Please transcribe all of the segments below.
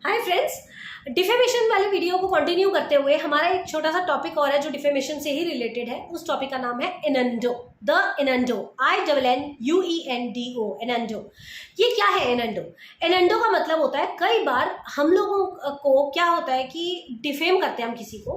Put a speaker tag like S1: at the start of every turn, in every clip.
S1: Hi friends, defamation वाले video को continue करते हुए हमारा एक छोटा सा टॉपिक और है जो डिफेमेशन से ही रिलेटेड है। उस टॉपिक का नाम है इनंडो। The इनंडो, INNUENDO, इनंडो। ये क्या है इनंडो? इनंडो का मतलब होता है, कई बार हम लोगों को क्या होता है कि डिफेम करते हैं हम किसी को,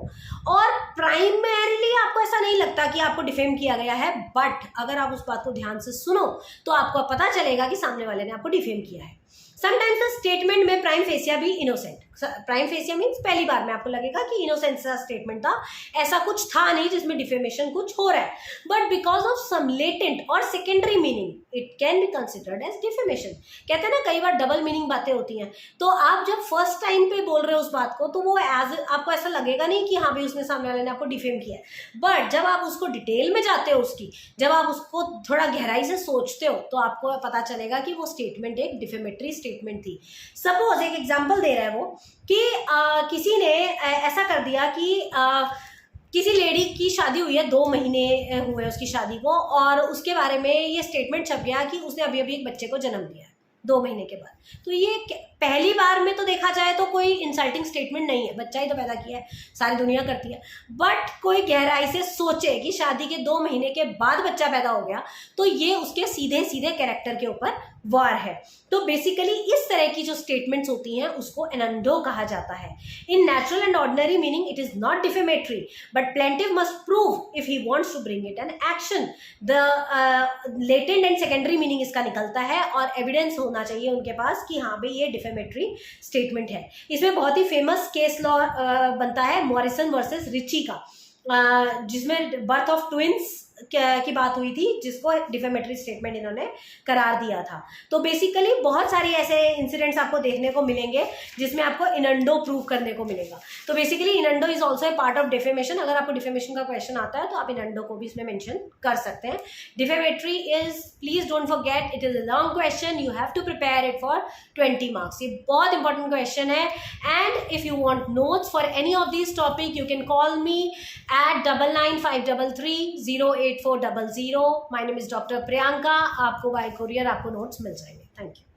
S1: और प्राइमरीली आपको ऐसा नहीं लगता कि आपको डिफेम किया गया है, बट अगर आप उस बात को ध्यान से सुनो तो आपको पता चलेगा कि सामने वाले ने आपको डिफेम किया है। समटाइम्स द स्टेटमेंट में प्राइम फेसिया भी इनोसेंट, प्राइम फेसिया मीन्स पहली बार में आपको लगेगा कि इनोसेंट सा स्टेटमेंट था, ऐसा कुछ था नहीं जिसमें डिफेमेशन कुछ हो रहा है, but because of some latent और secondary meaning it can be considered as defamation. कहते हैं ना, कई बार डबल मीनिंग बातें होती हैं, तो आप जब फर्स्ट टाइम पे बोल रहे हो उस बात को तो वो एज आपको ऐसा लगेगा नहीं कि हाँ भाई उसने सामने वाले ने आपको डिफेम किया है, बट जब आप उसको डिटेल में जाते हो, उसकी जब आप उसको थोड़ा गहराई से सोचते हो तो आपको पता चलेगा कि वो स्टेटमेंट एक डिफेमेटरी स्टेटमेंट थी। सपोज एक एग्जांपल दे रहा है वो कि किसी ने ऐसा कर दिया कि किसी लेडी की शादी हुई है, 2 महीने हुए उसकी शादी को, और उसके बारे में ये स्टेटमेंट छप गया कि उसने अभी अभी एक बच्चे को जन्म दिया है 2 महीने के बाद। तो ये पहली बार में तो देखा जाए तो कोई इंसल्टिंग स्टेटमेंट नहीं है, बच्चा ही तो पैदा किया है, सारी दुनिया करती है, बट कोई गहराई से सोचे कि शादी के 2 महीने के बाद बच्चा पैदा हो गया तो ये उसके सीधे सीधे कैरेक्टर के ऊपर वार है। तो बेसिकली इस तरह की जो स्टेटमेंट्स होती हैं उसको इनंडो कहा जाता है। In natural and ordinary meaning it is not defamatory, but plaintiff must prove if he wants to bring it an action. The latent and secondary meaning इसका निकलता है और एविडेंस होना चाहिए उनके पास कि हाँ भाई ये डिफेमेटरी स्टेटमेंट है। इसमें बहुत ही फेमस केस लॉ बनता है मॉरिसन वर्सेस रिची का, जिसमें बर्थ ऑफ ट्विंस की बात हुई थी, जिसको डिफेमेटरी स्टेटमेंट इन्होंने करार दिया था। तो बेसिकली बहुत सारी ऐसे इंसिडेंट्स आपको देखने को मिलेंगे जिसमें आपको इनंडो प्रूव करने को मिलेगा। तो basically innuendo is also a part of defamation. अगर आपको डिफेमेशन का क्वेश्चन आता है तो आप इनंडो को भी इसमें मेंशन कर सकते हैं। Defamatory is, please don't forget, it is a long question, you have to prepare it for 20 marks. ये बहुत इंपॉर्टेंट क्वेश्चन है, and if you want notes for any of this topic you can call me at 9953308400। My name is doctor Priyanka. आपको by courier आपको notes मिल जाएंगे। Thank you.